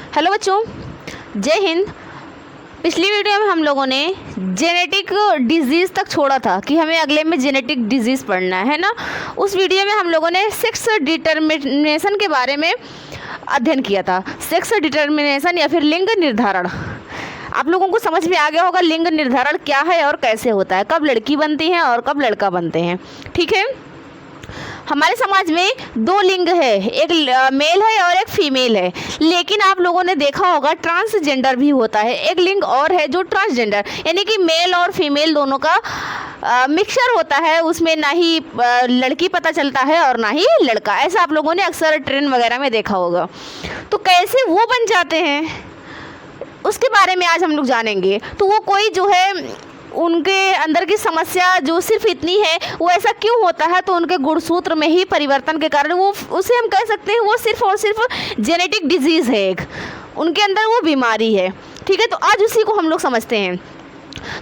Hello बच्चों, जय हिंद। पिछली वीडियो में हम लोगों ने जेनेटिक डिजीज़ तक छोड़ा था कि हमें अगले में जेनेटिक डिजीज़ पढ़ना है ना। उस वीडियो में हम लोगों ने सेक्स डिटर्मिनेशन के बारे में अध्ययन किया था। सेक्स डिटर्मिनेशन या फिर लिंग निर्धारण। आप लोगों को समझ में आ गया होगा लिंग निर्धारण क्या है और कैसे होता है, कब लड़की बनती है और कब लड़का बनते हैं। ठीक है, हमारे समाज में दो लिंग है, एक मेल है और एक फीमेल है। लेकिन आप लोगों ने देखा होगा ट्रांसजेंडर भी होता है। एक लिंग और है जो ट्रांसजेंडर, यानी कि मेल और फीमेल दोनों का मिक्सचर होता है। उसमें ना ही लड़की पता चलता है और ना ही लड़का। ऐसा आप लोगों ने अक्सर ट्रेन वगैरह में देखा होगा। तो कैसे वो बन जाते हैं उसके बारे में आज हम लोग जानेंगे। तो वो कोई जो है उनके अंदर की समस्या जो सिर्फ इतनी है, वो ऐसा क्यों होता है, तो उनके गुणसूत्र में ही परिवर्तन के कारण वो, उसे हम कह सकते हैं वो सिर्फ और सिर्फ जेनेटिक डिजीज़ है, एक उनके अंदर वो बीमारी है। ठीक है, तो आज उसी को हम लोग समझते हैं।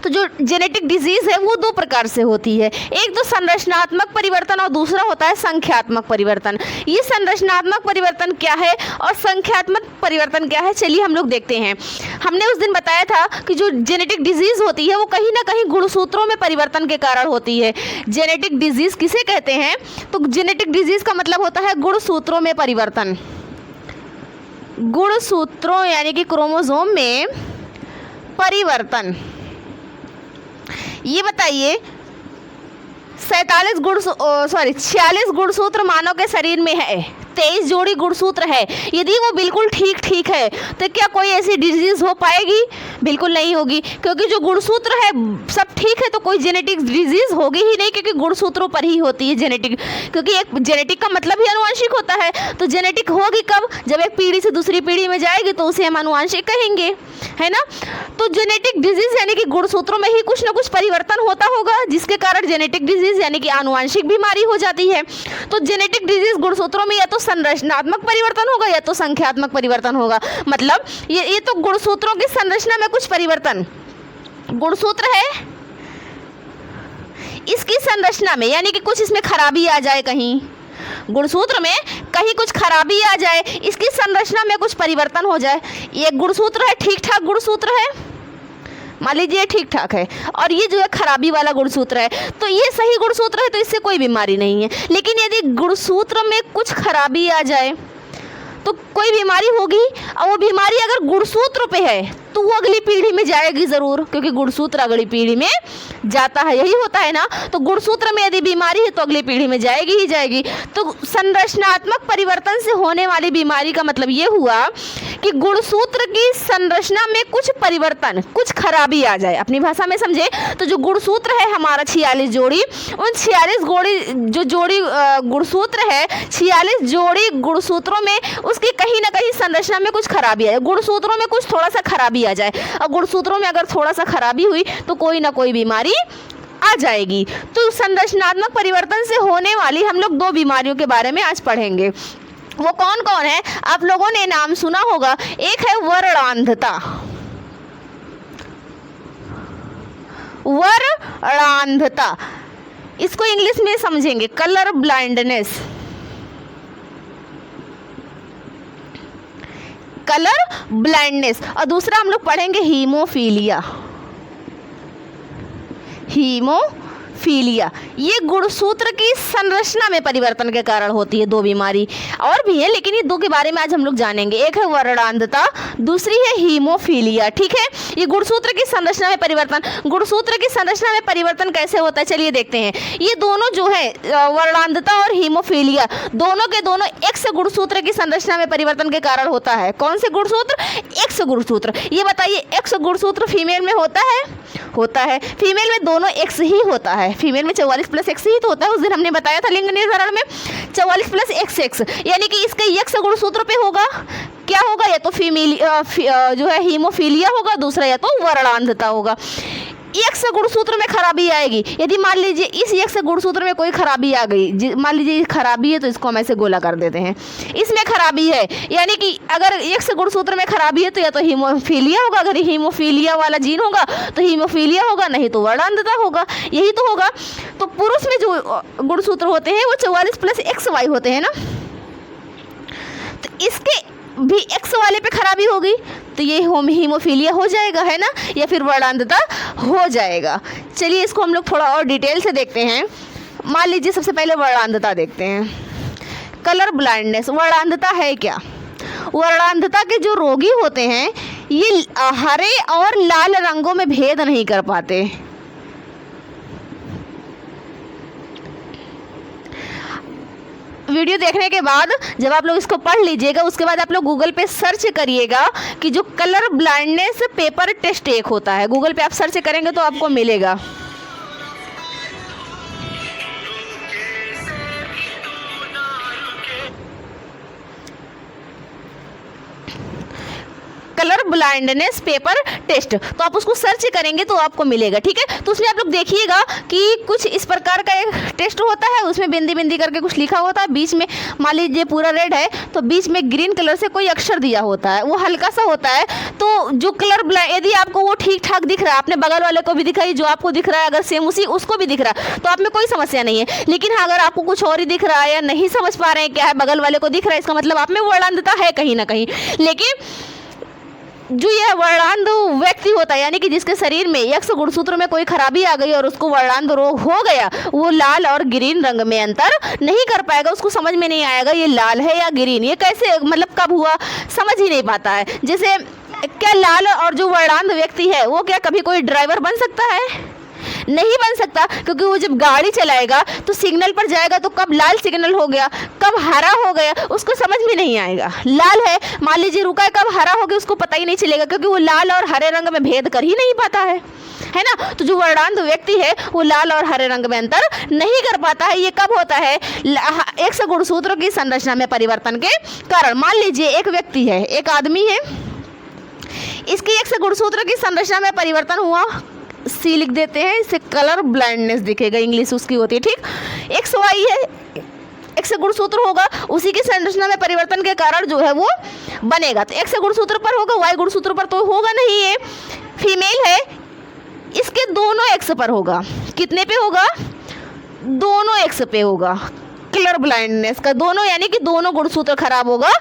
तो जो जेनेटिक डिजीज़ है वो दो प्रकार से होती है, एक तो संरचनात्मक परिवर्तन और दूसरा होता है संख्यात्मक परिवर्तन। ये संरचनात्मक परिवर्तन क्या है और संख्यात्मक परिवर्तन क्या है, चलिए हम लोग देखते हैं। हमने उस दिन बताया था कि जो जेनेटिक डिजीज़ होती है वो कहीं ना कहीं गुणसूत्रों में परिवर्तन के कारण होती है। जेनेटिक डिजीज़ किसे कहते हैं, तो जेनेटिक डिजीज़ का मतलब होता है गुणसूत्रों में परिवर्तन। गुणसूत्रों यानी कि क्रोमोसोम में परिवर्तन। ये बताइए 46 गुणसूत्र मानव के शरीर में है, 23 जोड़ी गुणसूत्र है। यदि वो बिल्कुल ठीक है तो क्या कोई ऐसी डिजीज़ हो पाएगी? बिल्कुल नहीं होगी, क्योंकि जो गुणसूत्र है सब ठीक है तो कोई जेनेटिक डिजीज़ होगी ही नहीं, क्योंकि गुणसूत्रों पर ही होती है जेनेटिक। क्योंकि एक जेनेटिक का मतलब ही आनुवंशिक होता है। तो जेनेटिक होगी कब? जब एक पीढ़ी से दूसरी पीढ़ी में जाएगी तो उसे हम आनुवंशिक कहेंगे, है ना। तो जेनेटिक डिजीज़ यानी कि गुणसूत्रों में ही कुछ ना कुछ परिवर्तन होता होगा, जिसके कारण जेनेटिक डिजीज़ यानी कि आनुवंशिक बीमारी हो जाती है। तो जेनेटिक डिजीज़ गुणसूत्रों में या तो संरचनात्मक परिवर्तन होगा या तो संख्यात्मक परिवर्तन होगा। मतलब ये तो गुणसूत्रों की संरचना में कुछ परिवर्तन, गुणसूत्र है इसकी संरचना में, यानी कि कुछ इसमें खराबी आ जाए, कहीं गुणसूत्र में कहीं कुछ खराबी आ जाए, इसकी संरचना में कुछ परिवर्तन हो जाए। ये गुणसूत्र है, ठीक ठाक गुणसूत्र है, मान लीजिए ठीक ठाक है, और ये जो है खराबी वाला गुणसूत्र है। तो ये सही गुणसूत्र है तो इससे कोई बीमारी नहीं है। लेकिन यदि गुणसूत्र में कुछ खराबी आ जाए तो कोई बीमारी होगी, और वो बीमारी अगर गुणसूत्र पे है तो वो अगली पीढ़ी में जाएगी ज़रूर, क्योंकि गुणसूत्र अगली पीढ़ी में जाता है, यही होता है ना। तो गुणसूत्र में यदि बीमारी है तो अगली पीढ़ी में जाएगी ही जाएगी। तो संरचनात्मक परिवर्तन से होने वाली बीमारी का मतलब ये हुआ कि गुणसूत्र की संरचना में कुछ परिवर्तन, कुछ खराबी आ जाए। अपनी भाषा में समझे तो जो गुणसूत्र है हमारा 46 जोड़ी, उन 46 जोड़ी गुणसूत्र है, 46 जोड़ी गुणसूत्रों में उसकी कहीं ना कहीं संरचना में कुछ खराबी आ जाए, गुणसूत्रों में कुछ थोड़ा सा खराबी आ जाए। और गुणसूत्रों में अगर थोड़ा सा खराबी हुई तो कोई ना कोई बीमारी आ जाएगी। तो संरचनात्मक परिवर्तन से होने वाली हम लोग दो बीमारियों के बारे में आज पढ़ेंगे। वो कौन कौन है? आप लोगों ने नाम सुना होगा। एक है वर्णांधता, वर्णांधता, इसको इंग्लिश में समझेंगे कलर ब्लाइंडनेस, कलर ब्लाइंडनेस। और दूसरा हम लोग पढ़ेंगे हीमोफीलिया, हीमोफीलिया। ये गुणसूत्र की संरचना में परिवर्तन के कारण होती है दो बीमारी। और भी है लेकिन ये दो के बारे में आज हम लोग जानेंगे। एक है वर्णांधता, दूसरी है हीमोफीलिया। ठीक है, ये गुणसूत्र की संरचना में परिवर्तन। गुणसूत्र की संरचना में परिवर्तन कैसे होता है चलिए देखते हैं। ये दोनों जो है वर्णांधता और हीमोफीलिया, दोनों के दोनों एक्स गुणसूत्र की संरचना में परिवर्तन के कारण होता है। कौन से गुणसूत्र? एक्स गुणसूत्र। ये बताइए एक्स गुणसूत्र फीमेल में होता है? होता है। फीमेल में दोनों एक्स ही होता है। फीमेल में 44+X ही तो होता है। उस दिन हमने बताया था लिंग निर्धारण में 44+XX, यानी कि इसके एक्स गुणसूत्र पे होगा क्या होगा? या तो फीमेल जो है हीमोफीलिया होगा, दूसरा या तो वर्णांधता होगा। एक्स गुणसूत्र में खराबी आएगी। यदि मान लीजिए इस एक्स गुणसूत्र में कोई खराबी आ गई, मान लीजिए खराबी है तो इसको हम ऐसे गोला कर देते हैं, इसमें खराबी है, यानी कि अगर एक्स गुणसूत्र में खराबी है तो या तो हीमोफीलिया होगा, अगर हीमोफीलिया वाला जीन होगा तो हीमोफीलिया होगा, नहीं तो वर्णांधता होगा, यही तो होगा। तो पुरुष में जो गुणसूत्र होते हैं वो 44+XY होते हैं ना। तो इसके भी एक्स वाले पे खराबी होगी तो ये हीमोफीलिया हो जाएगा, है ना, या फिर वर्णांधता हो जाएगा। चलिए इसको हम लोग थोड़ा और डिटेल से देखते हैं। मान लीजिए सबसे पहले वर्णांधता देखते हैं। कलर ब्लाइंडनेस, वर्णांधता है क्या? वर्णांधता के जो रोगी होते हैं ये हरे और लाल रंगों में भेद नहीं कर पाते। वीडियो देखने के बाद जब आप लोग इसको पढ़ लीजिएगा, उसके बाद आप लोग गूगल पे सर्च करिएगा कि जो कलर ब्लाइंडनेस पेपर टेस्ट एक होता है, गूगल पे आप सर्च करेंगे तो आपको मिलेगा। कलर ब्लाइंडनेस पेपर टेस्ट, तो आप उसको सर्च करेंगे तो आपको मिलेगा, ठीक है। तो उसमें आप लोग देखिएगा कि कुछ इस प्रकार का एक टेस्ट होता है, उसमें बिंदी बिंदी करके कुछ लिखा होता है, बीच में मान लीजिए पूरा रेड है तो बीच में ग्रीन कलर से कोई अक्षर दिया होता है, वो हल्का सा होता है। तो जो कलर ब्लाइंड, यदि आपको वो ठीक ठाक दिख रहा है, अपने बगल वाले को भी दिखाई, जो आपको दिख रहा है अगर सेम उसी उसको भी दिख रहा है तो आप में कोई समस्या नहीं है। लेकिन अगर आपको कुछ और ही दिख रहा है या नहीं समझ पा रहे हैं क्या है, बगल वाले को दिख रहा है, इसका मतलब आप में वर्णांधता है कहीं ना कहीं। लेकिन जो यह वर्णांध व्यक्ति होता है, यानी कि जिसके शरीर में एक्स गुणसूत्र में कोई खराबी आ गई और उसको वर्णांध रोग हो गया, वो लाल और ग्रीन रंग में अंतर नहीं कर पाएगा, उसको समझ में नहीं आएगा ये लाल है या ग्रीन, ये कैसे मतलब कब हुआ समझ ही नहीं पाता है। जैसे क्या लाल और जो वर्णांध व्यक्ति है वो क्या कभी कोई ड्राइवर बन सकता है? नहीं बन सकता, क्योंकि वो जब गाड़ी चलाएगा तो सिग्नल पर जाएगा तो कब लाल सिग्नल हो गया, कब हरा हो गया, उसको समझ में नहीं आएगा। लाल है, मान लीजिए रुका है, कब हरा हो गया उसको पता ही नहीं चलेगा, क्योंकि वो लाल और हरे रंग में भेद कर ही नहीं पाता है ना। तो जो वर्णांध व्यक्ति है वो लाल और हरे रंग में अंतर नहीं कर पाता है। ये कब होता है? एक्स गुणसूत्रों की संरचना में परिवर्तन के कारण। मान लीजिए एक व्यक्ति है, एक आदमी है, इसकी एक्स गुणसूत्र की संरचना में परिवर्तन हुआ, सी लिख देते हैं, इससे कलर ब्लाइंडनेस दिखेगा, इंग्लिश उसकी होती है, ठीक। एक्स वाई है, एक्स गुणसूत्र होगा, उसी की संरचना में परिवर्तन के कारण जो है वो बनेगा, तो एक्स गुणसूत्र पर होगा, वाई गुणसूत्र पर तो होगा नहीं। ये फीमेल है, इसके दोनों एक्स पर होगा, कितने पे होगा? दोनों एक्स पे होगा। कलर ब्लाइंडनेस का दोनों, यानी कि दोनों गुणसूत्र खराब होगा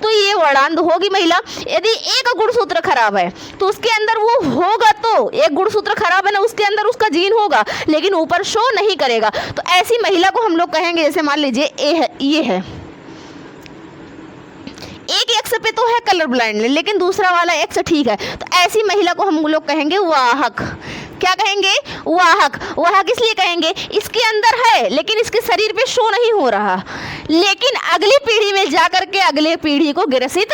तो ये वर्णांध होगी महिला। यदि एक गुणसूत्र खराब है तो उसके अंदर वो होगा, तो एक गुणसूत्र खराब है ना, उसके अंदर उसका जीन होगा लेकिन ऊपर शो नहीं करेगा, तो ऐसी महिला को हम लोग कहेंगे, जैसे मान लीजिए ए है, ये है, एक एक्स पे तो है कलर ब्लाइंडनेस लेकिन दूसरा वाला एक्स ठीक है, तो ऐसी महिला को हम लोग कहेंगे वाहक। क्या कहेंगे? वाहक। वाहक इसलिए कहेंगे इसके अंदर है लेकिन इसके शरीर पे शो नहीं हो रहा, लेकिन अगली पीढ़ी में जाकर के अगले पीढ़ी को ग्रसित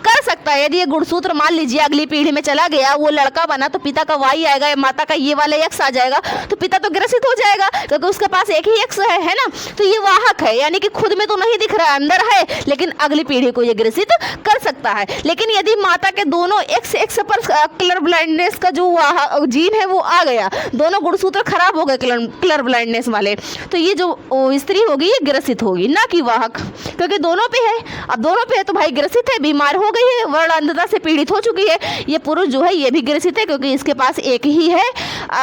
कर सकता है। यदि ये गुणसूत्र मान लीजिए अगली पीढ़ी में चला गया, वो लड़का बना तो पिता का वाई आएगा, माता का ये वाला एक्स आ जाएगा, तो पिता तो ग्रसित हो जाएगा क्योंकि उसके पास एक ही एक्स है ना। तो ये वाहक है, यानी कि खुद में तो नहीं दिख रहा है, अंदर है, लेकिन अगली पीढ़ी को ये ग्रसित कर सकता है। लेकिन यदि माता के दोनों एक्स पर कलर ब्लाइंडनेस का जो जीन है वो आ गया, दोनों गुणसूत्र खराब हो गए कलर ब्लाइंडनेस वाले, तो ये जो स्त्री होगी ये ग्रसित होगी, ना कि वाहक, क्योंकि दोनों पे है। अब दोनों पे है तो भाई ग्रसित है, बीमार हो गई है, वर्णांधता से पीड़ित हो चुकी है। ये पुरुष जो है ये भी ग्रसित है क्योंकि इसके पास एक ही है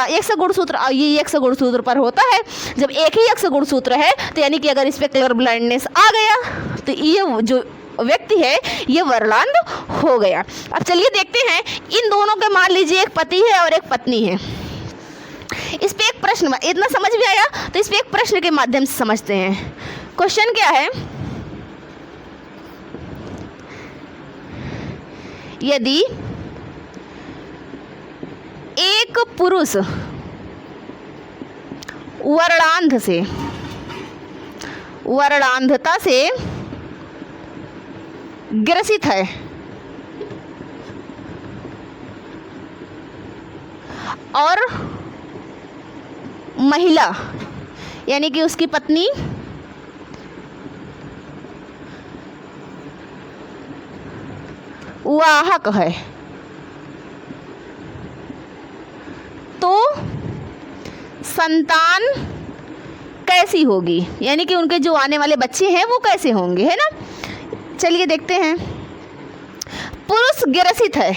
एक्स गुणसूत्र, ये एक्स गुणसूत्र पर होता है। जब एक ही एक्स गुणसूत्र है तो यानी कि अगर इस पे कलर ब्लाइंडनेस आ गया तो ये जो व्यक्ति है ये वर्णांध हो गया। अब चलिए देखते हैं इन दोनों के, मान लीजिए एक पति है और एक पत्नी है, इस पे एक प्रश्न, इतना समझ में आया तो इस पे एक प्रश्न के माध्यम से समझते हैं। क्वेश्चन क्या है? यदि एक पुरुष वर्णांधता से ग्रसित है और महिला यानी कि उसकी पत्नी वाहक है, तो संतान कैसी होगी, यानी कि उनके जो आने वाले बच्चे हैं वो कैसे होंगे, है ना। चलिए देखते हैं। पुरुष ग्रसित है,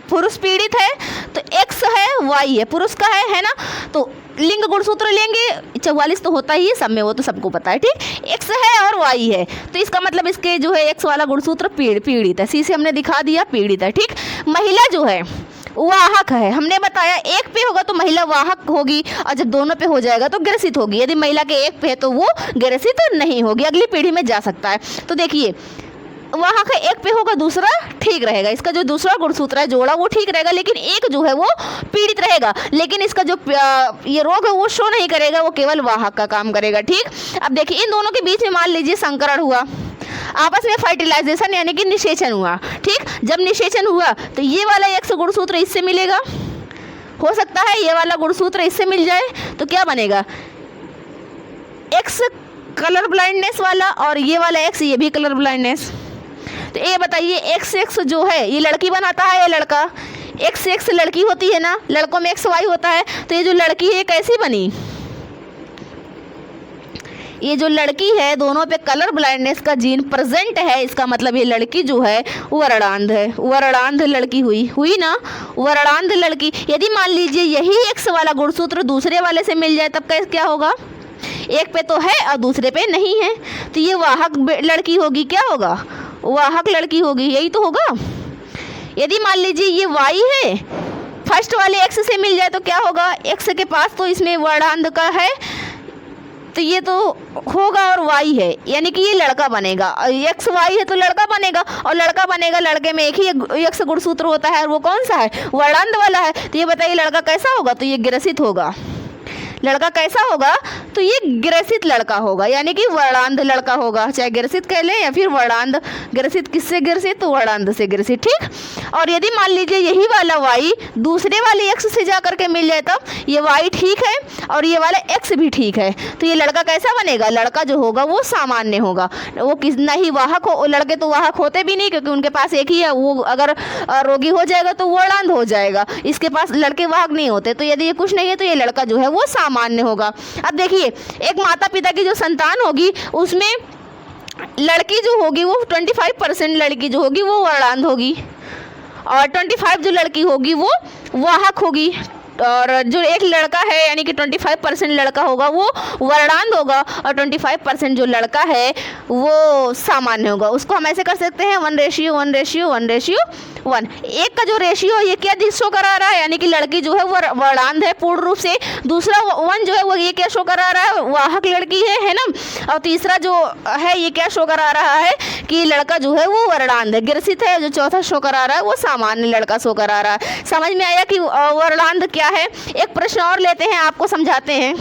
पुरुष पीड़ित है तो एक्स है वाई है, पुरुष का है ना। तो लिंग गुणसूत्र लेंगे 44 तो होता ही है सब में, वो तो सबको पता है, ठीक। एक्स है और वाई है तो इसका मतलब इसके जो है एक्स वाला गुणसूत्र पीड़ित है, सी से हमने दिखा दिया पीड़ित है, ठीक। महिला जो है वाहक है, हमने बताया एक पे होगा तो महिला वाहक होगी और जब दोनों पे हो जाएगा तो ग्रसित होगी। यदि महिला के एक पे है तो वो ग्रसित नहीं होगी, अगली पीढ़ी में जा सकता है। तो देखिए वहाँ का एक पे होगा दूसरा ठीक रहेगा, इसका जो दूसरा गुणसूत्र है जोड़ा वो ठीक रहेगा, लेकिन एक जो है वो पीड़ित रहेगा, लेकिन इसका जो ये रोग है वो शो नहीं करेगा, वो केवल वाहक का काम करेगा, ठीक। अब देखिए इन दोनों के बीच में मान लीजिए संकरण हुआ, आपस में फर्टिलाइजेशन यानी कि निषेचन हुआ, ठीक। जब निषेचन हुआ तो ये वाला एक्स गुणसूत्र इससे मिलेगा, हो सकता है ये वाला गुणसूत्र इससे मिल जाए, तो क्या बनेगा एक्स कलर ब्लाइंडनेस वाला और ये वाला एक्स ये भी कलर ब्लाइंडनेस। तो ये बताइए एक्स एक्स जो है ये लड़की बनाता है या लड़का? एक्स एक्स लड़की होती है ना, लड़कों में एक्स वाई होता है, तो ये जो लड़की है कैसी बनी? ये जो लड़की है दोनों पे कलर ब्लाइंडनेस का जीन प्रेजेंट है, इसका मतलब ये लड़की जो है वर्णांध है, वर्णांध लड़की हुई ना, वर्णांध लड़की। यदि मान लीजिए यही एक्स वाला गुणसूत्र दूसरे वाले से मिल जाए तब क्या होगा? एक पे तो है और दूसरे पे नहीं है, तो ये वाहक लड़की होगी, क्या होगा? वाहक लड़की होगी, यही तो होगा। यदि मान लीजिए ये वाई है, फर्स्ट वाले एक्स से मिल जाए तो क्या होगा? एक्स के पास तो इसमें वर्णांध का है तो ये तो होगा और वाई है, यानी कि ये लड़का बनेगा। एक्स वाई है तो लड़का बनेगा, और लड़का बनेगा, लड़के में एक ही एक्स गुणसूत्र होता है और वो कौन सा है? वर्णांध वाला है। तो ये बताइए लड़का कैसा होगा? तो ये ग्रसित होगा। लड़का कैसा होगा? तो ये ग्रसित लड़का होगा, यानी कि वर्णांध लड़का होगा, चाहे ग्रसित कह लें या फिर वर्णांध। ग्रसित किससे ग्रसित? तो वर्णांध से ग्रसित, ठीक। और यदि मान लीजिए यही वाला वाई दूसरे वाले एक्स से जा करके मिल जाए तब ये वाई ठीक है और ये वाला एक्स भी ठीक है, तो ये लड़का कैसा बनेगा? लड़का जो होगा वो सामान्य होगा, वो कितना ही वाहक हो। लड़के तो वाहक होते भी नहीं क्योंकि उनके पास एक ही है, वो अगर रोगी हो जाएगा तो वर्णांध हो जाएगा, इसके पास लड़के वाहक नहीं होते। तो यदि ये कुछ नहीं है तो ये लड़का जो है वो सामान्य होगा। अब देखिए एक माता पिता की जो संतान होगी उसमें लड़की जो होगी वो 25% लड़की जो होगी वो वर्णांध होगी और 25 जो लड़की होगी वो वाहक होगी, और जो एक लड़का है यानी कि 25% लड़का होगा वो वर्णांध होगा और 25% जो लड़का है वो सामान्य होगा। उसको हम ऐसे कर सकते हैं 1:1:1:1। एक का जो रेशियो ये क्या शो करा रहा है? यानी कि लड़की जो है वो वर्णांध है पूर्ण रूप से, दूसरा 1 जो है वो ये क्या शो करा रहा है? वाहक लड़की है ना, और तीसरा जो है ये क्या शो करा रहा है कि लड़का जो है वो वर्णांध है, ग्रसित है। जो चौथा शो करा रहा है वो सामान्य लड़का शो करा रहा है। समझ में आया कि वर्णांध क्या है? एक प्रश्न और लेते हैं, आपको समझाते हैं।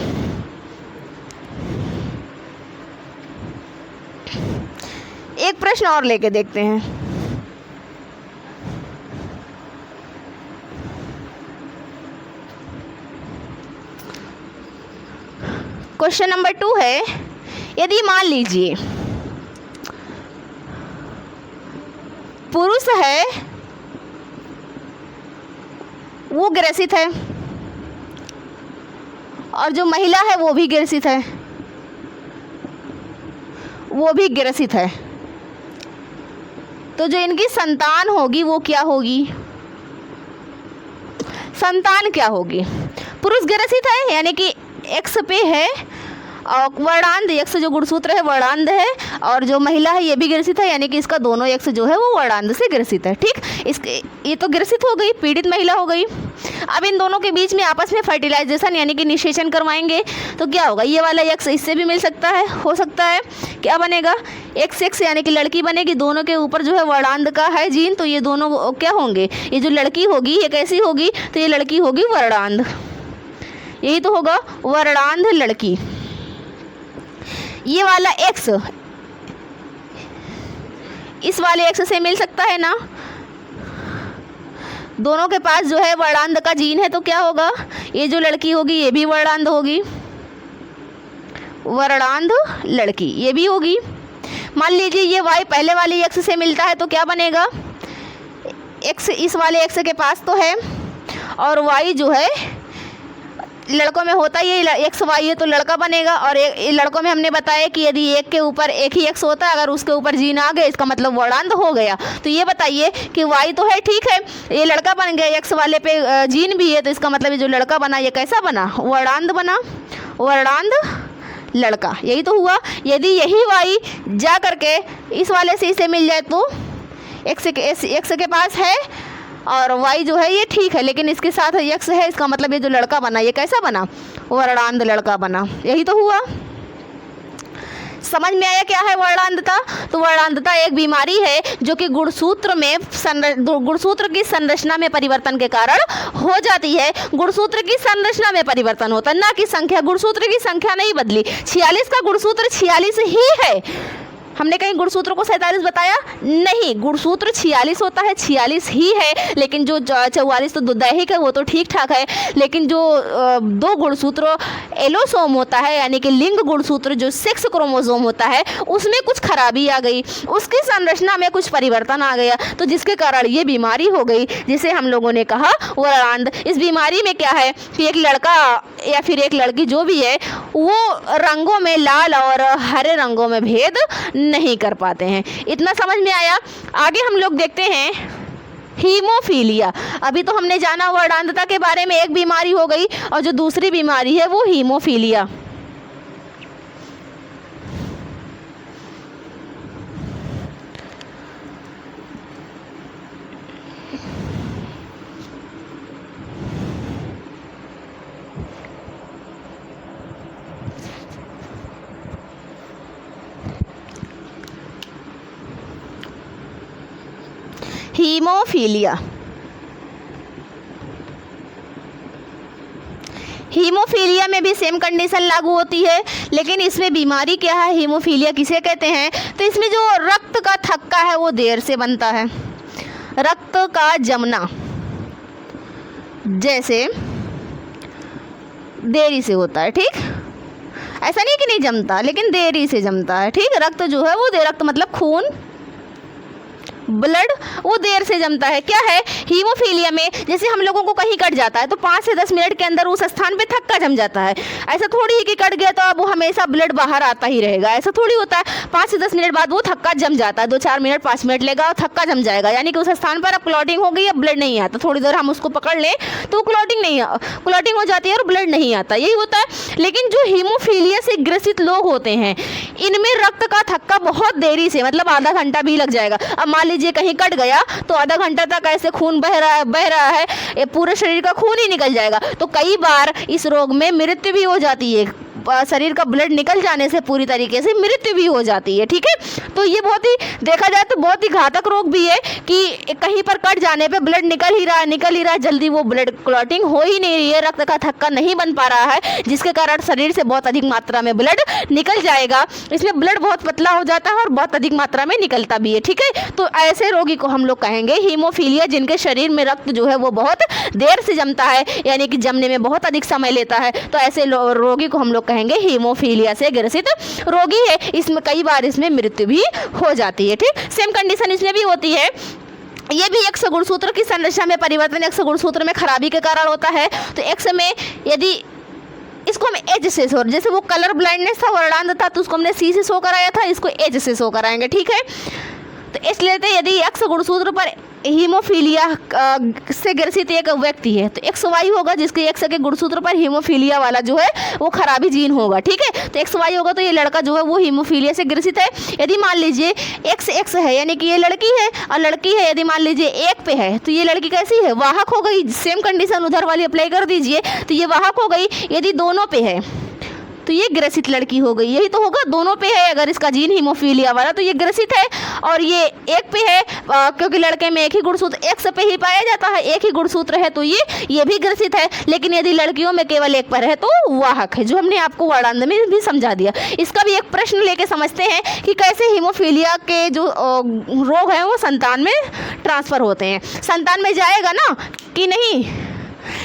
एक प्रश्न और लेके देखते हैं। क्वेश्चन नंबर 2 है, यदि मान लीजिए पुरुष है वो ग्रसित है और जो महिला है वो भी ग्रसित है, तो जो इनकी संतान होगी वो क्या होगी? संतान क्या होगी? पुरुष ग्रसित है यानी कि एक्स पे है और वर्णांध, एक्स जो गुणसूत्र है वर्णांध है, और जो महिला है ये भी ग्रसित है यानी कि इसका दोनों एक्स जो है वो वर्णांध से ग्रसित है, ठीक। इसके ये तो ग्रसित हो गई, पीड़ित महिला हो गई। अब इन दोनों के बीच में आपस में फर्टिलाइजेशन यानी कि निषेचन करवाएंगे तो क्या होगा? ये वाला एक्स इससे भी मिल सकता है, हो सकता है क्या बनेगा? एक्स एक्स यानी कि लड़की बनेगी, दोनों के ऊपर जो है वर्णांध का है जीन, तो ये दोनों क्या होंगे? ये जो लड़की होगी ये कैसी होगी? तो ये लड़की होगी वर्णांध, यही तो होगा वर्णांध लड़की। ये वाला एक्स इस वाले एक्स से मिल सकता है ना, दोनों के पास जो है वर्णांध का जीन है, तो क्या होगा? ये जो लड़की होगी ये भी वर्णांध होगी, वर्णांध लड़की ये भी होगी। मान लीजिए ये वाई पहले वाले एक्स से मिलता है तो क्या बनेगा? एक्स इस वाले एक्स के पास तो है और वाई जो है लड़कों में होता ही एक्स वाई है तो लड़का बनेगा, और लड़कों में हमने बताया कि यदि एक के ऊपर एक ही एक्स होता है, अगर उसके ऊपर जीन आ गए इसका मतलब वर्णांध हो गया। तो ये बताइए कि वाई तो है, ठीक है, ये लड़का बन गया, एक्स वाले पे जीन भी है, तो इसका मतलब ये जो लड़का बना ये कैसा बना, वर्णांध बना, वर्णांध लड़का। यही तो हुआ। यदि यही वाई जा करके इस वाले से इसे मिल जाए तो एक्स के पास है और वाई जो है ये ठीक है, लेकिन इसके साथ एक्स है, इसका मतलब ये जो लड़का बना ये कैसा बना, वर्णांध लड़का बना। यही तो हुआ। समझ में आया क्या है वर्णांधता? तो वर्णांधता एक बीमारी है जो कि गुणसूत्र की संरचना में परिवर्तन के कारण हो जाती है। गुणसूत्र की संरचना में परिवर्तन होता है, ना कि संख्या। गुणसूत्र की संख्या नहीं बदली, 46 का गुणसूत्र 46 ही है। हमने कहीं गुणसूत्र को 47 बताया नहीं, गुणसूत्र 46 होता है, 46 ही है, लेकिन जो 44 तो दैहिक है वो तो ठीक ठाक है, लेकिन जो दो गुणसूत्र एलोसोम होता है यानी कि लिंग गुणसूत्र जो सेक्स क्रोमोसोम होता है उसमें कुछ खराबी आ गई, उसकी संरचना में कुछ परिवर्तन आ गया, तो जिसके कारण ये बीमारी हो गई जिसे हम लोगों ने कहा वर्णांध। इस बीमारी में क्या है कि एक लड़का या फिर एक लड़की जो भी है वो रंगों में लाल और हरे रंगों में भेद नहीं कर पाते हैं। इतना समझ में आया। आगे हम लोग देखते हैं हीमोफीलिया। अभी तो हमने जाना वर्णांधता के बारे में, एक बीमारी हो गई, और जो दूसरी बीमारी है वो हीमोफीलिया। हीमोफीलिया, हीमोफीलिया में भी सेम कंडीशन लागू होती है, लेकिन इसमें बीमारी क्या है, हीमोफीलिया किसे कहते हैं? तो इसमें जो रक्त का थक्का है वो देर से बनता है, रक्त का जमना जैसे देरी से होता है, ठीक, ऐसा नहीं कि नहीं जमता, लेकिन देरी से जमता है, ठीक। रक्त जो है वो रक्त मतलब खून, ब्लड, वो देर से जमता है। क्या है हीमोफीलिया में, जैसे हम लोगों को कहीं कट जाता है तो 5 से 10 मिनट के अंदर उस स्थान पे थक्का जम जाता है। ऐसा थोड़ी है कि कट गया तो अब वो हमेशा ब्लड बाहर आता ही रहेगा, ऐसा थोड़ी होता है। 5 से 10 मिनट बाद वो थक्का जम जाता है, 2-4 मिनट 5 मिनट लेगा और थक्का जम जाएगा, यानी कि उस स्थान पर अब क्लॉटिंग हो गई, अब ब्लड नहीं आता। थोड़ी देर हम उसको पकड़ लें तो क्लॉटिंग हो जाती है और ब्लड नहीं आता, यही होता है। लेकिन जो हीमोफीलिया से ग्रसित लोग होते हैं इनमें रक्त का थक्का बहुत देरी से, मतलब आधा घंटा भी लग जाएगा। अब मान लीजिए कहीं कट गया तो आधा घंटा तक ऐसे खून बह रहा है, ये पूरे शरीर का खून ही निकल जाएगा। तो कई बार इस रोग में मृत्यु भी हो जाती है, शरीर का ब्लड निकल जाने से पूरी तरीके से मृत्यु भी हो जाती है, ठीक है। तो ये बहुत ही देखा जाए तो बहुत ही घातक रोग भी है कि कहीं पर कट जाने पे ब्लड निकल ही रहा है, जल्दी वो ब्लड क्लॉटिंग हो ही नहीं रही है, रक्त का थक्का नहीं बन पा रहा है, जिसके कारण शरीर से बहुत अधिक मात्रा में ब्लड निकल जाएगा। इसमें ब्लड बहुत पतला हो जाता है और बहुत अधिक मात्रा में निकलता भी है, ठीक है। तो ऐसे रोगी को हम लोग कहेंगे हीमोफीलिया, जिनके शरीर में रक्त जो है वो बहुत देर से जमता है, यानी कि जमने में बहुत अधिक समय लेता है। तो ऐसे रोगी को हम लोग कहेंगे हीमोफीलिया से ग्रसित रोगी है। इसमें कई बार इसमें मृत्यु भी हो जाती है, ठीक। सेम कंडीशन इसमें भी होती है। ये भी एक्स गुणसूत्र की संरचना में परिवर्तन एक्स गुणसूत्र में खराबी के कारण होता है। तो एक्स में यदि इसको हम एज से शो, जैसे वो कलर ब्लाइंडनेस था, वर्णांध था, तो उसको हमने सी से शो कराया था, इसको एज से शो कराएंगे, ठीक है। तो इसलिए यदि एक्स गुणसूत्र पर हीमोफीलिया से ग्रसित एक व्यक्ति है तो एक्स वाई होगा, जिसके एक्स के गुणसूत्र पर हीमोफीलिया वाला जो है वो खराबी जीन होगा, ठीक है। तो एक्स वाई होगा तो ये लड़का जो है वो हीमोफीलिया से ग्रसित है। यदि मान लीजिए एक्स है, यानी कि ये लड़की है और लड़की है, यदि मान लीजिए एक पे है तो ये लड़की कैसी है, वाहक हो गई। सेम कंडीशन उधर वाली अप्लाई कर दीजिए, तो ये वाहक हो गई। यदि दोनों पे है तो ये ग्रसित लड़की हो गई, यही तो होगा। दोनों पे है अगर इसका जीन हीमोफीलिया वाला तो ये ग्रसित है, और ये एक पे है क्योंकि लड़के में एक ही गुणसूत्र एक्स पे ही पाया जाता है, एक ही गुणसूत्र है तो ये भी ग्रसित है। लेकिन यदि लड़कियों में केवल एक पर है तो वाहक है, जो हमने आपको वर्णांध में भी समझा दिया। इसका भी एक प्रश्न लेके समझते हैं कि कैसे हीमोफीलिया के जो रोग हैं वो संतान में ट्रांसफर होते हैं। संतान में जाएगा ना कि नहीं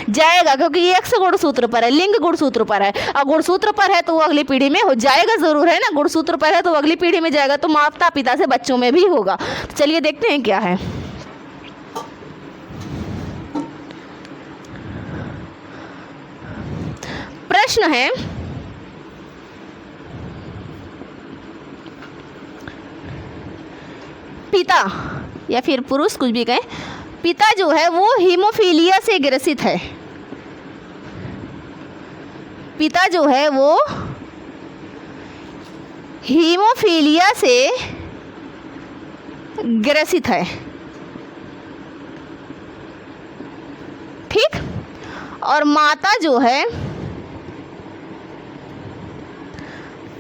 जाएगा, क्योंकि ये एक्स गुणसूत्र पर है, लिंग गुणसूत्र पर है, और गुणसूत्र पर है तो वो अगली पीढ़ी में हो जाएगा जरूर, है ना। गुणसूत्र पर है तो अगली पीढ़ी में जाएगा, तो माता पिता से बच्चों में भी होगा। तो चलिए देखते हैं क्या है। प्रश्न है, पिता या फिर पुरुष कुछ भी कहें, पिता जो है वो हीमोफीलिया से ग्रसित है। पिता जो है वो हीमोफीलिया से ग्रसित है, ठीक। और माता जो है,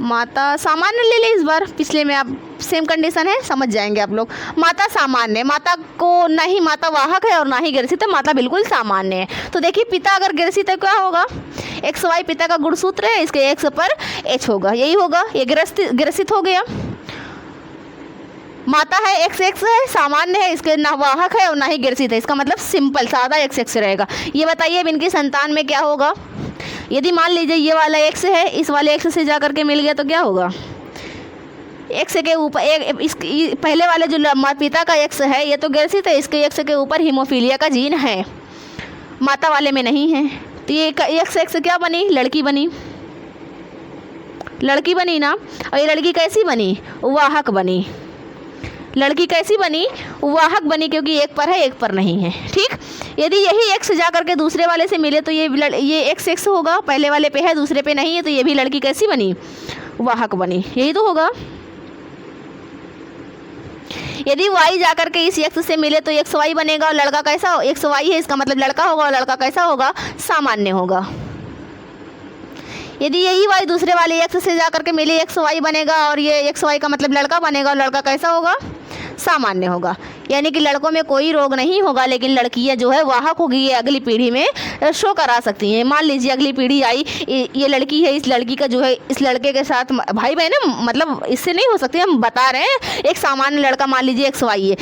माता सामान्य ले ले इस बार, पिछले में आप सेम कंडीशन है, समझ जाएंगे आप लोग। माता सामान्य, माता को ना ही माता वाहक है और ना ही ग्रसित है, माता बिल्कुल सामान्य है। तो देखिए पिता अगर ग्रसित है क्या होगा, एक्स वाई पिता का गुणसूत्र है, इसके एक्स पर एच होगा, यही होगा, ये ग्रसित हो गया। माता है एक्स एक्स है, सामान्य है, इसके ना वाहक है और ना ही ग्रसित है, इसका मतलब सिंपल सादा एक्स एक्स रहेगा। ये बताइए अब इनकी संतान में क्या होगा। यदि मान लीजिए ये वाला एक्स है, इस वाले एक्स से जा करके मिल गया तो क्या होगा, एक्स के ऊपर इस पहले वाले जो पिता का एक्स है ये तो ग्रसित है, इसके एक्स के ऊपर हीमोफीलिया का जीन है, माता वाले में नहीं है। तो ये एक्स एक्स क्या बनी, लड़की बनी, लड़की बनी ना। और ये लड़की कैसी बनी, वाहक बनी। लड़की कैसी बनी, वाहक बनी, क्योंकि एक पर है एक पर नहीं है, ठीक। यदि यही एक्स जा करके दूसरे वाले से मिले तो ये एक्स एक्स होगा, पहले वाले पे है दूसरे पे नहीं है, तो ये भी लड़की कैसी बनी, वाहक बनी, यही तो होगा। यदि y जा करके इस x से मिले तो एक्स वाई बनेगा, और लड़का कैसा हो, एक्स वाई है, इसका मतलब लड़का होगा, और लड़का कैसा होगा, सामान्य होगा। यदि यही y दूसरे वाले x से जा करके मिले, एक्स वाई बनेगा, और ये एक्स वाई का मतलब लड़का बनेगा, और लड़का कैसा होगा, सामान्य होगा। यानी कि लड़कों में कोई रोग नहीं होगा, लेकिन लड़कियां जो है वाहक होगी, ये अगली पीढ़ी में शो करा सकती हैं। मान लीजिए अगली पीढ़ी आई, ये लड़की है, इस लड़की का जो है इस लड़के के साथ भाई बहन है, मतलब इससे नहीं हो सकती, हम बता रहे हैं। एक सामान्य लड़का मान लीजिए एक्स वाई है,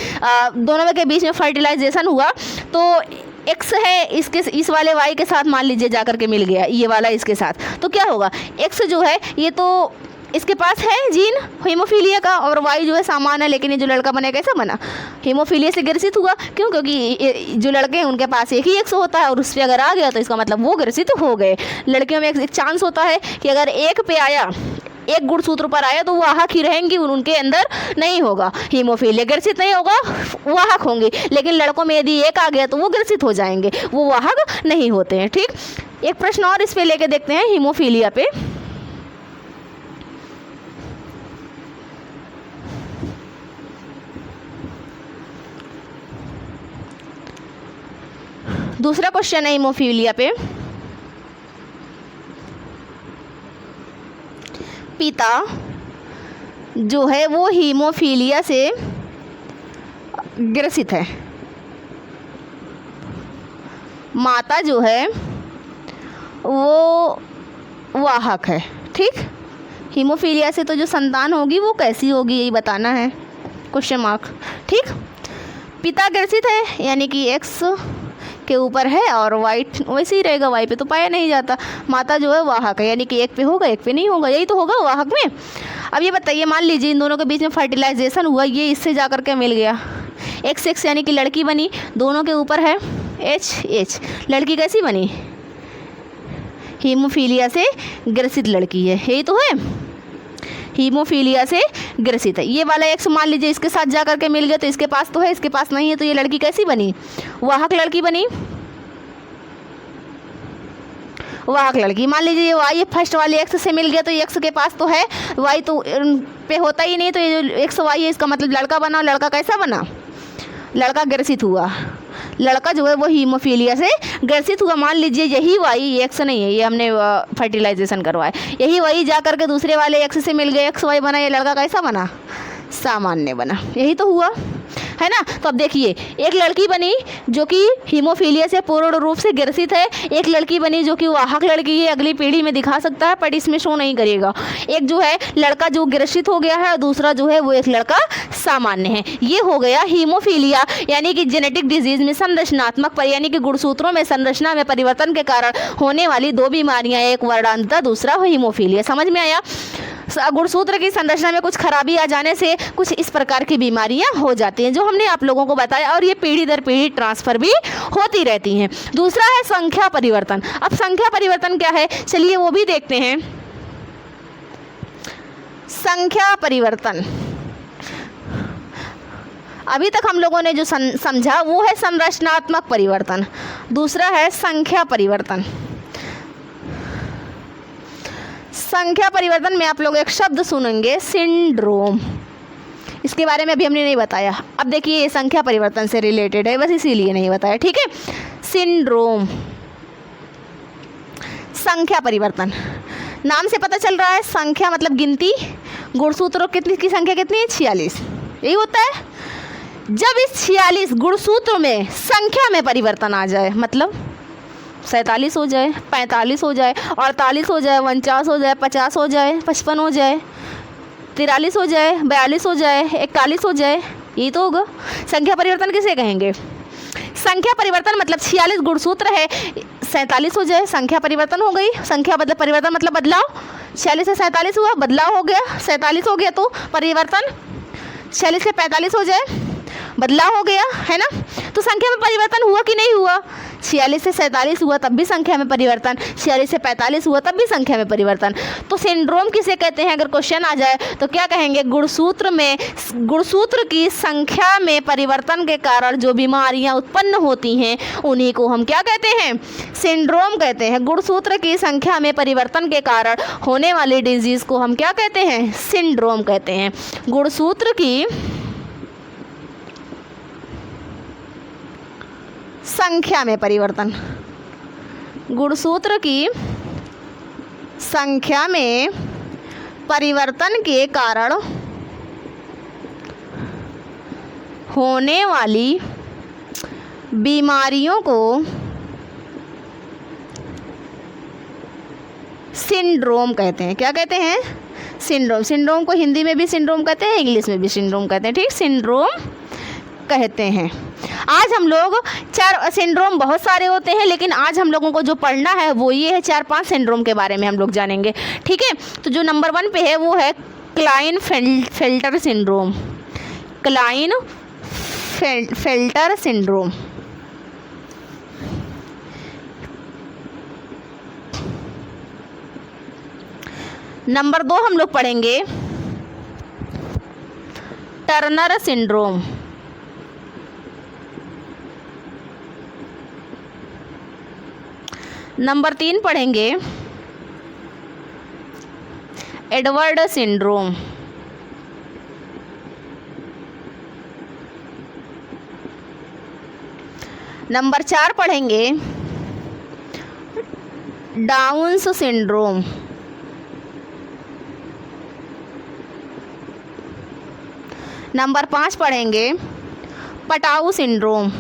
दोनों के बीच में फर्टिलाइजेशन हुआ, तो एक्स है इसके इस वाले वाई के साथ मान लीजिए जा करके मिल गया ये वाला इसके साथ, तो क्या होगा, एक्स जो है ये तो इसके पास है जीन हीमोफीलिया का, और वाई जो है सामान्य है, लेकिन ये जो लड़का बने कैसा बना, हीमोफीलिया से ग्रसित हुआ। क्यों, क्योंकि जो लड़के हैं उनके पास एक ही एक्स होता है, और उस पर अगर आ गया तो इसका मतलब वो ग्रसित हो गए। लड़कियों में एक चांस होता है कि अगर एक पे आया, एक गुणसूत्र पर आया, तो वाहक ही रहेंगी, उनके अंदर नहीं होगा हीमोफीलिया, ग्रसित नहीं होगा, वाहक होंगे। लेकिन लड़कों में यदि एक आ गया तो वो ग्रसित हो जाएंगे, वो वाहक नहीं होते हैं, ठीक। एक प्रश्न और इस पे लेके देखते हैं, हीमोफीलिया पे। दूसरा क्वेश्चन है हीमोफीलिया पे, पिता जो है वो हीमोफीलिया से ग्रसित है, माता जो है वो वाहक है, ठीक। हीमोफीलिया से तो जो संतान होगी वो कैसी होगी यही बताना है, क्वेश्चन मार्क, ठीक। पिता ग्रसित है यानी कि एक्स के ऊपर है, और वाइट वैसे ही रहेगा, वाई पे तो पाया नहीं जाता। माता जो है वाहक है, यानी कि एक पे होगा एक पे नहीं होगा, यही तो होगा वाहक में। अब ये बताइए, मान लीजिए इन दोनों के बीच में फर्टिलाइजेशन हुआ, ये इससे जा करके मिल गया, एक्स एक्स यानी कि लड़की बनी, दोनों के ऊपर है एच एच, लड़की कैसी बनी, हीमोफीलिया से ग्रसित लड़की है, यही तो है, हीमोफीलिया से ग्रसित है। ये वाला एक्स मान लीजिए इसके साथ जा करके मिल गया, तो इसके पास तो है इसके पास नहीं है, तो ये लड़की कैसी बनी, वाहक लड़की बनी, वाहक लड़की। मान लीजिए ये वाई फर्स्ट वाले एक्स से मिल गया, तो एक्स के पास तो है, वाई तो पे होता ही नहीं, तो ये जो एक्स वाई है इसका मतलब लड़का बना, लड़का कैसा बना, लड़का ग्रसित हुआ, लड़का जो है वो हीमोफीलिया से ग्रसित हुआ। मान लीजिए यही वाई एक्स नहीं है, ये हमने फर्टिलाइजेशन करवाया, यही वाई जा करके दूसरे वाले एक्स से मिल गए, एक्स वाई बना, ये लड़का कैसा बना, सामान्य बना, यही तो हुआ है ना। तो अब देखिए, एक लड़की बनी जो कि हीमोफीलिया से पूर्ण रूप से ग्रसित है, एक लड़की बनी जो कि वाहक लड़की है, अगली पीढ़ी में दिखा सकता है पर इसमें शो नहीं करेगा। एक जो है लड़का जो ग्रसित हो गया है, और दूसरा जो है वो एक लड़का सामान्य है। ये हो गया हीमोफीलिया, यानी कि जेनेटिक डिजीज में संरचनात्मक यानी कि गुणसूत्रों में संरचना में परिवर्तन के कारण होने वाली दो बीमारियां, एक वर्णांधता दूसरा हीमोफीलिया। समझ में आया। गुणसूत्र की संरचना में कुछ खराबी आ जाने से कुछ इस प्रकार की बीमारियां हो जाती हैं, जो हमने आप लोगों को बताया, और ये पीढ़ी दर पीढ़ी ट्रांसफ़र भी होती रहती हैं। दूसरा है संख्या परिवर्तन। अब संख्या परिवर्तन क्या है, चलिए वो भी देखते हैं। संख्या परिवर्तन, अभी तक हम लोगों ने जो समझा वो है संरचनात्मक परिवर्तन, दूसरा है संख्या परिवर्तन। संख्या परिवर्तन में आप लोग एक शब्द सुनेंगे, सिंड्रोम। इसके बारे में अभी हमने नहीं बताया। अब देखिए ये संख्या परिवर्तन से रिलेटेड है, बस इसीलिए नहीं बताया, ठीक है। सिंड्रोम, संख्या परिवर्तन, नाम से पता चल रहा है, संख्या मतलब गिनती, गुणसूत्रों की संख्या कितनी है, 46, यही होता है। जब इस 46 गुणसूत्र में संख्या में परिवर्तन आ जाए, मतलब 47 हो जाए, 45 हो जाए, 48 हो जाए, 49 हो जाए, 50 हो जाए, 55 हो जाए, 43 हो जाए, 42 हो जाए, 41 हो जाए, यही तो होगा। संख्या परिवर्तन किसे कहेंगे? संख्या परिवर्तन मतलब 46 गुणसूत्र है, 47 हो जाए, संख्या परिवर्तन हो गई। संख्या मतलब परिवर्तन मतलब बदलाव, 46 से 47 हुआ, बदलाव हो गया, 47 हो गया तो परिवर्तन, 46 से 45 हो जाए, बदलाव हो गया, है ना। तो संख्या में परिवर्तन हुआ कि नहीं हुआ? 46 से 47 हुआ तब भी संख्या में परिवर्तन, 46 से 45 हुआ तब भी संख्या में परिवर्तन। तो सिंड्रोम किसे कहते हैं? अगर क्वेश्चन आ जाए तो क्या कहेंगे? गुणसूत्र की संख्या में परिवर्तन के कारण जो बीमारियां उत्पन्न होती हैं उन्हीं को हम क्या कहते हैं? सिंड्रोम कहते हैं। गुणसूत्र की संख्या में परिवर्तन के कारण होने वाली डिजीज़ को हम क्या कहते हैं? सिंड्रोम कहते हैं। गुणसूत्र की संख्या में परिवर्तन, गुणसूत्र की संख्या में परिवर्तन के कारण होने वाली बीमारियों को सिंड्रोम कहते हैं। क्या कहते हैं? सिंड्रोम। सिंड्रोम को हिंदी में भी सिंड्रोम कहते हैं, इंग्लिश में भी सिंड्रोम कहते हैं, ठीक, सिंड्रोम कहते हैं। आज हम लोग सिंड्रोम बहुत सारे होते हैं, लेकिन आज हम लोगों को जो पढ़ना है वो ये है, 4-5 सिंड्रोम के बारे में हम लोग जानेंगे, ठीक है। तो जो नंबर 1 पे है वो है Klinefelter syndrome. Klinefelter syndrome. Number 2 हम लोग पढ़ेंगे टर्नर सिंड्रोम। नंबर 3 पढ़ेंगे एडवर्ड सिंड्रोम। नंबर 4 पढ़ेंगे डाउन्स सिंड्रोम। नंबर 5 पढ़ेंगे पटाऊ सिंड्रोम।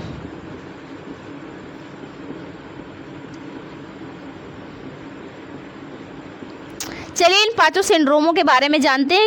चलिए इन 5 सिंड्रोमों के बारे में जानते हैं।